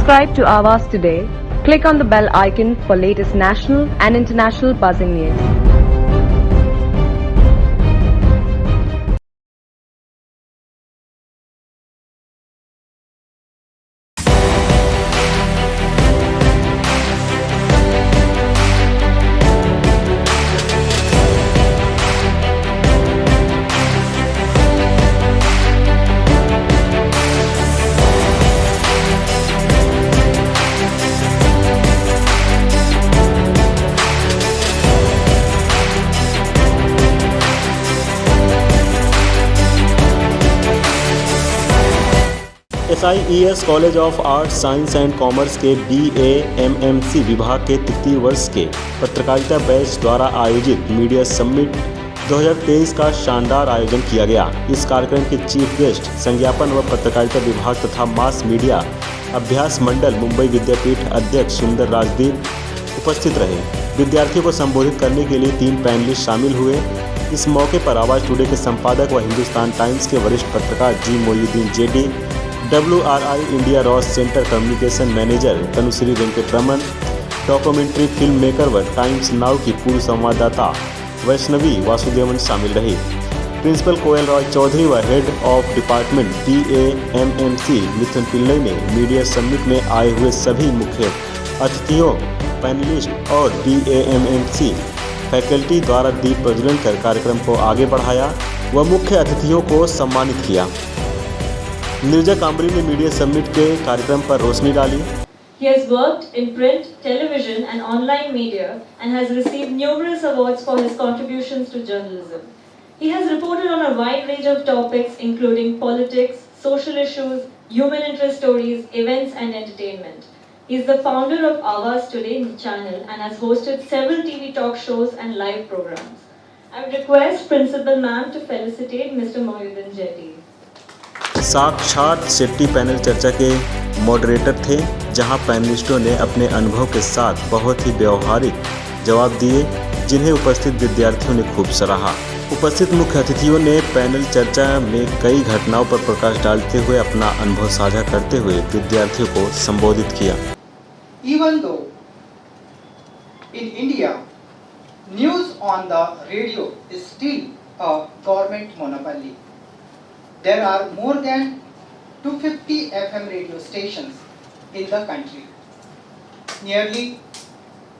Subscribe to Awaaz today. Click on the bell icon for latest national and international buzzing news. SIES college of arts science and commerce के BAMMC विभाग के तृतीय वर्ष के पत्रकारिता batch द्वारा आयोजित मीडिया समिट 2023 का शानदार आयोजन किया गया। इस कार्यक्रम के चीफ गेस्ट संज्ञापन व पत्रकारिता विभाग तथा मास मीडिया अभ्यास मंडल मुंबई विद्यापीठ अध्यक्ष सुंदर राजदीप उपस्थित रहे। विद्यार्थियों को संबोधित करने के लिए 3 पैनलिस्ट शामिल हुए। इस मौके पर आवाज़ टुडे के संपादक व हिंदुस्तान टाइम्स के वरिष्ठ पत्रकार G Moyuddin JD, WRI India Ross Center communication manager Tanushree Venkataraman, documentary film maker व टाइम्स नाउ की पूर्व संवाददाता वैष्णवी वासुदेवन शामिल रही। प्रिंसिपल कोयल रॉय चौधरी व हेड ऑफ डिपार्टमेंट BAMMC मिथुन पिल्लई ने मीडिया समिट में आए हुए सभी मुख्य अतिथियों, पैनलिस्ट और BAMMC फैकल्टी द्वारा दीप प्रज्वलन कर कार्यक्रम को आगे बढ़ाया व मुख्य अतिथियों को सम्मानित किया। नीरजा कांबरी ने मीडिया समिट के कार्यक्रम पर रोशनी डाली। He has worked in print, television and online media and has received numerous awards for his contributions to journalism. He has reported on a wide range of topics including politics, social issues, human interest stories, events and entertainment. He is the founder of Awaaz Today channel and has hosted several TV talk shows and live programs. I would request Principal Ma'am to felicitate Mr. Mohyuddin Jetty. साक्षात Shetty panel चर्चा के moderator थे, जहां पैनलिस्टों ने अपने अनुभव के साथ बहुत ही व्यवहारिक जवाब दिए, जिन्हें उपस्थित विद्यार्थियों ने खूब सराहा। उपस्थित मुख्य अतिथियों ने पैनल चर्चा में कई घटनाओं पर प्रकाश डालते हुए अपना अनुभव साझा करते हुए विद्यार्थियों को संबोधित किया। Even though in India news on the radio is still a government monopoly, there are more than 250 FM radio stations in the country. Nearly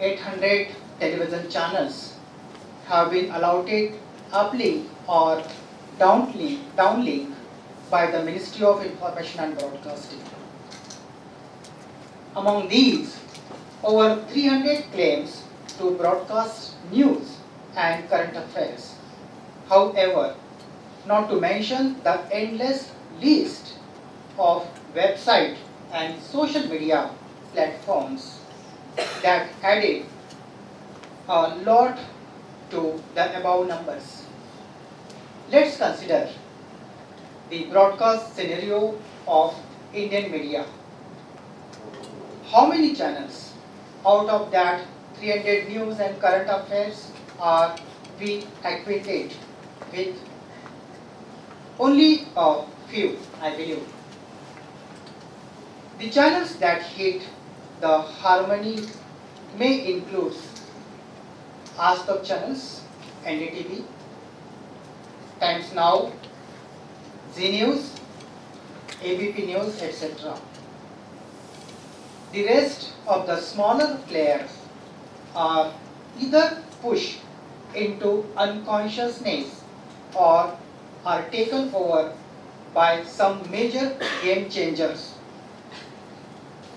800 television channels have been allotted uplink or downlink by the Ministry of Information and Broadcasting. Among these, over 300 claims to broadcast news and current affairs. However, not to mention the endless list of website and social media platforms that added a lot to the above numbers. Let's consider the broadcast scenario of Indian media. How many channels out of that 300 news and current affairs are we acquainted with? Only a few, I believe. The channels that hit the harmony may include Aaj Tak channels, NDTV, Times Now, Zee News, ABP News, etc. The rest of the smaller players are either pushed into unconsciousness or are taken over by some major game changers.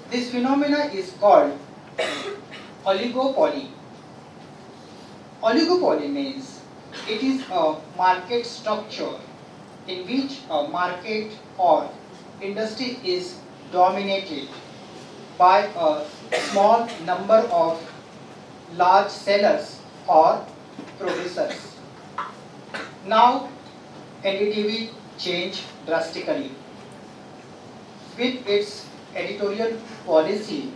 This phenomena is called oligopoly. Oligopoly means it is a market structure in which a market or industry is dominated by a small number of large sellers or producers. Now, NDTV changed drastically with its editorial policy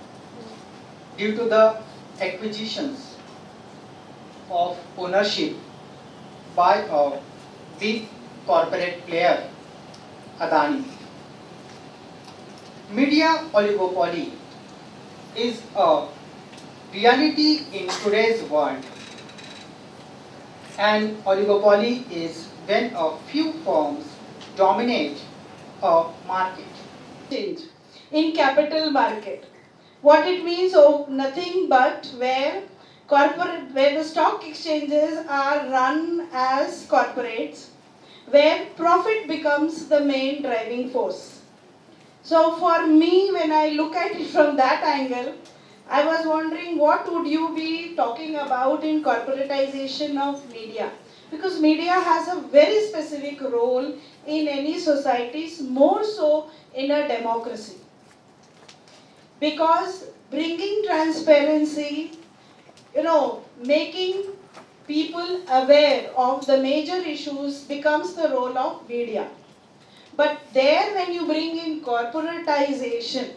due to the acquisitions of ownership by a big corporate player, Adani. Media oligopoly is a reality in today's world. An oligopoly is when a few firms dominate a market. Change in capital market. What it means, oh, nothing but where the stock exchanges are run as corporates, where profit becomes the main driving force. So for me, when I look at it from that angle, I was wondering what would you be talking about in corporatization of media? Because media has a very specific role in any societies, more so in a democracy. Because bringing transparency, making people aware of the major issues becomes the role of media. But there when you bring in corporatization,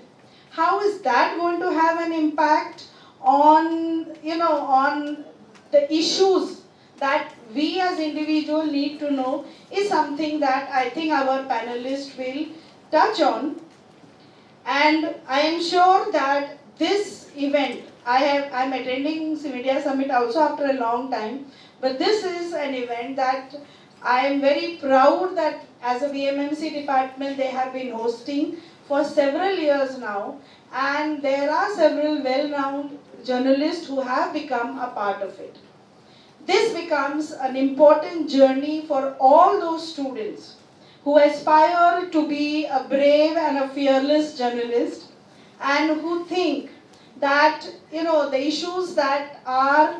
how is that going to have an impact on, on the issues that we as individuals need to know is something that I think our panelists will touch on. And I am sure that this event, I'm attending Media Summit also after a long time, but this is an event that I am very proud that as a BMMC department they have been hosting for several years now, and there are several well-known journalists who have become a part of it. This becomes an important journey for all those students who aspire to be a brave and a fearless journalist, and who think that the issues that are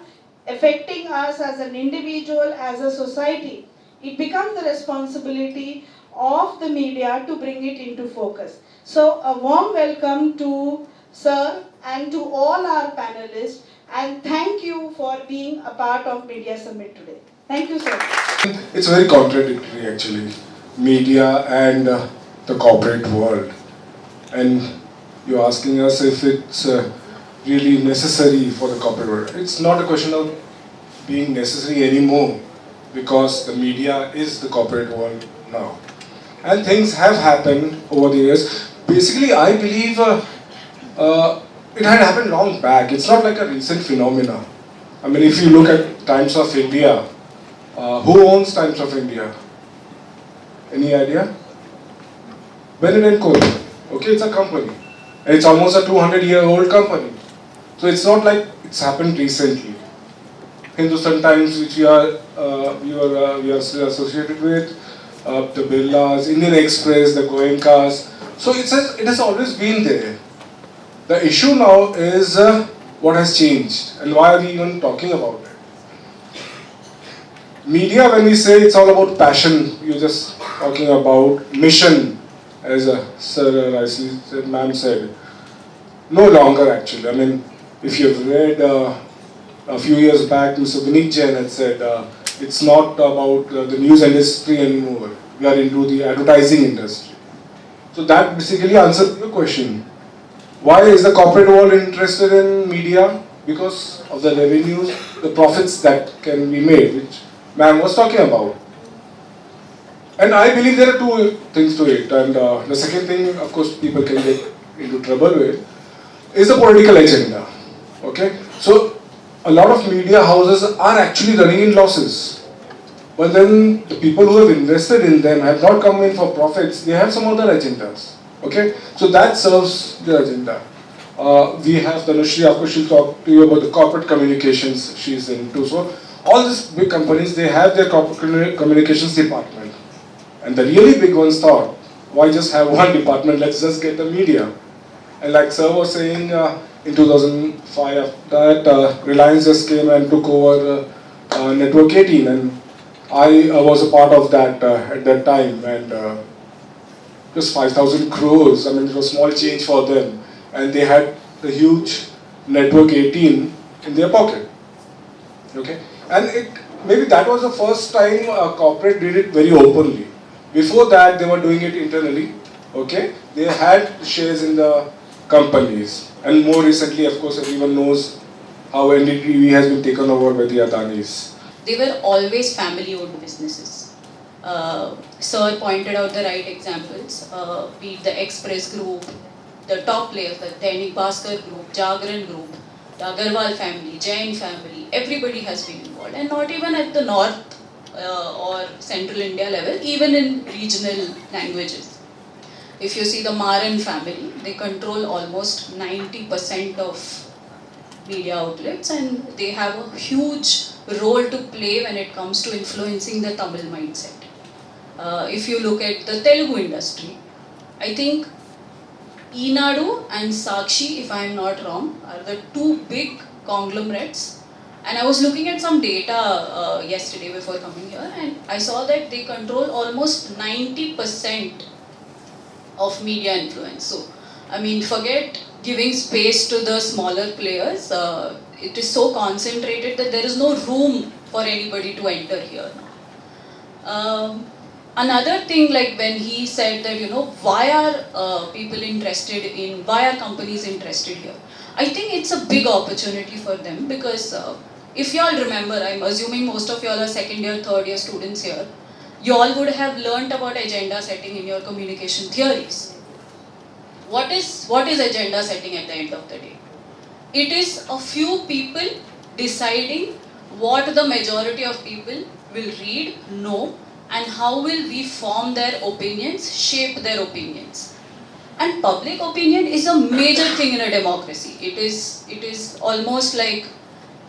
affecting us as an individual, as a society, it becomes the responsibility of the media to bring it into focus. So a warm welcome to Sir and to all our panelists, and thank you for being a part of Media Summit today. Thank you, sir. It's very contradictory actually, media and the corporate world. And you're asking us if it's really necessary for the corporate world. It's not a question of being necessary anymore, because the media is the corporate world now. And things have happened over the years. Basically, I believe it had happened long back. It's not like a recent phenomenon. I mean, if you look at Times of India, who owns Times of India? Any idea? Bennett & Co. Okay, it's a company. And it's almost a 200-year-old company. So it's not like it's happened recently. Hindustan Times, which we are still associated with, the Birlas, Indian Express, the Goenkas. So it has always been there. The issue now is what has changed, and why are we even talking about it? Media, when we say it's all about passion, you're just talking about mission, as ma'am said. No longer actually. I mean, if you've read a few years back, Mr. Vineet Jain had said it's not about the news industry anymore. We are into the advertising industry. So that basically answers your question. Why is the corporate world interested in media? Because of the revenues, the profits that can be made, which ma'am was talking about. And I believe there are two things to it. And the second thing, of course, people can get into trouble with, is the political agenda. Okay? So a lot of media houses are actually running in losses. But then the people who have invested in them have not come in for profits, they have some other agendas. Okay? So that serves the agenda. We have Tanushree, of course, she'll talk to you about the corporate communications she's into. So all these big companies, they have their corporate communications department. And the really big ones thought, why just have one department, let's just get the media. And like Sir was saying, in 2005, after that, Reliance just came and took over Network 18, and I was a part of that at that time, and just 5,000 crores, I mean it was small change for them, and they had the huge Network 18 in their pocket. Okay, and maybe that was the first time a corporate did it very openly. Before that, they were doing it internally. Okay, they had shares in the companies, and more recently, of course, everyone knows how NDTV has been taken over by the Adanis. They were always family-owned businesses. Sir pointed out the right examples, be it the Express Group, the top players, the Dainik Bhaskar group, Jagran group, the Agarwal family, Jain family, everybody has been involved, and not even at the north or central India level, even in regional languages. If you see the Maran family, they control almost 90% of media outlets, and they have a huge role to play when it comes to influencing the Tamil mindset. If you look at the Telugu industry, I think Enadu and Sakshi, if I am not wrong, are the two big conglomerates. And I was looking at some data yesterday before coming here, and I saw that they control almost 90% of media influence. So, I mean, forget giving space to the smaller players. It is so concentrated that there is no room for anybody to enter here. Another thing, like when he said that, why are people interested in, why are companies interested here? I think it's a big opportunity for them, because if you all remember, I'm assuming most of you all are second year, third year students here, you all would have learnt about agenda setting in your communication theories. What is agenda setting at the end of the day? It is a few people deciding what the majority of people will read, know, and how will we form their opinions, shape their opinions. And public opinion is a major thing in a democracy. It is almost like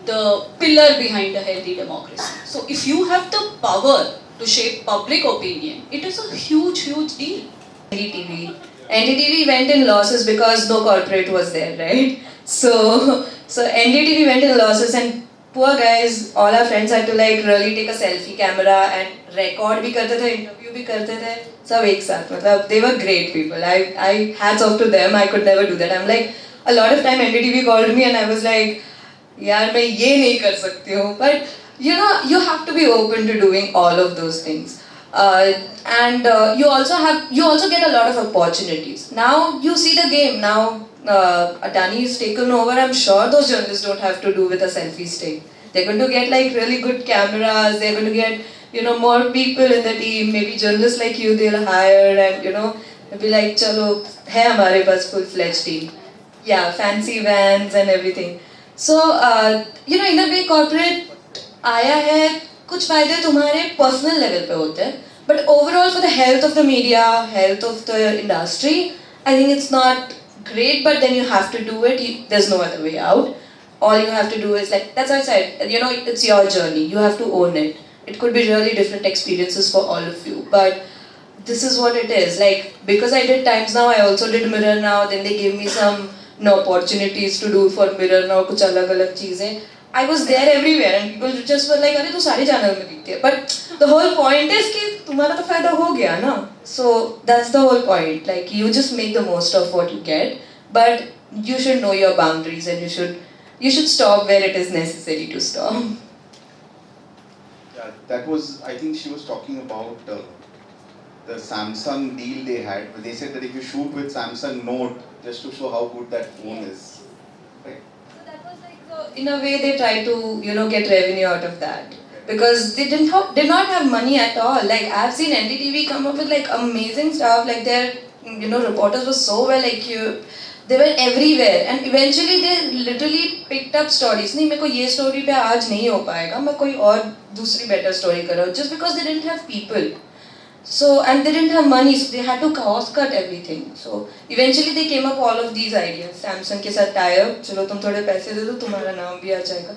the pillar behind a healthy democracy. So if you have the power to shape public opinion, it is a huge deal. NDTV went in losses because no corporate was there, right? So NDTV went in losses, and poor guys, all our friends had to like really take a selfie camera and record bhi karte the, interview bhi karte the, sab ek saath. Matlab, they were great people. I hats off to them. I could never do that. I'm like, a lot of time NDTV called me and I was like, yaar main ye nahi kar sakti hu. But you have to be open to doing all of those things. And you also get a lot of opportunities. Now you see the game. Now Adani is taken over. I'm sure those journalists don't have to do with a selfie stick. They're going to get like really good cameras. They're going to get more people in the team. Maybe journalists like you they'll hire, and they'll be like, chalo, hai hamare paas full-fledged team. Yeah, fancy vans and everything. So in a way corporate आया है, कुछ फायदे तुम्हारे personal level पे होते हैं, but overall for the health of the media, health of the industry, I think it's not great, but then you have to do it. There's no other way out. All you have to do is like, that's what I said, it's your journey. You have to own it. It could be really different experiences for all of you, but this is what it is. Like, because I did Times Now, I also did Mirror Now, then they gave me some opportunities to do for Mirror Now, kuch alag cheezein. I was there everywhere and people just were like, "Arey, tu sare channel mein dikhti hai." But the whole point is कि तुम्हारा तो फायदा हो गया ना. So that's the whole point. Like, you just make the most of what you get, but you should know your boundaries and you should stop where it is necessary to stop. Yeah, that was, I think she was talking about the Samsung deal they had, where they said that if you shoot with Samsung Note, just to show how good that phone is. In a way, they try to, get revenue out of that, because they did not have money at all. Like, I've seen NDTV come up with like amazing stuff. Like, their, reporters were so well, like they were everywhere, and eventually they literally picked up stories. नहीं, मेरे को ये story पे आज नहीं हो पाएगा, मैं कोई और दूसरी better story कर रहा हूँ, just because they didn't have people. So, and they didn't have money, so they had to cost cut everything. So, eventually they came up all of these ideas. Samsung के साथ tie-up, चलो तुम थोड़े पैसे दे दो, तुम्हारा नाम भी आ जाएगा.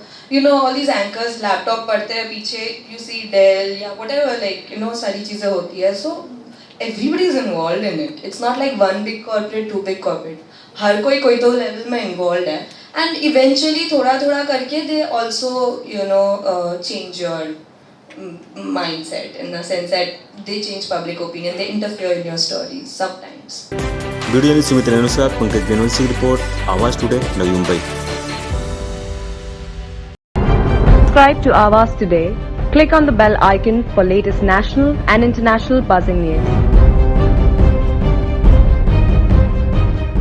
All these anchors, laptop पढ़ते हैं पीछे, you see Dell, या whatever, like, सारी चीजें होती है. So, everybody is involved in it. It's not like one big corporate, two big corporate. हर कोई तो level में involved है. And eventually, थोड़ा करके, they also, change your mindset, in the sense that they change public opinion, they interfere in your stories sometimes. Video में सुमित रेणु के साथ पंकज बेनोल की रिपोर्ट, आवाज today, Navi Mumbai. Subscribe to Awaaz today. Click on the bell icon for latest national and international buzzing news.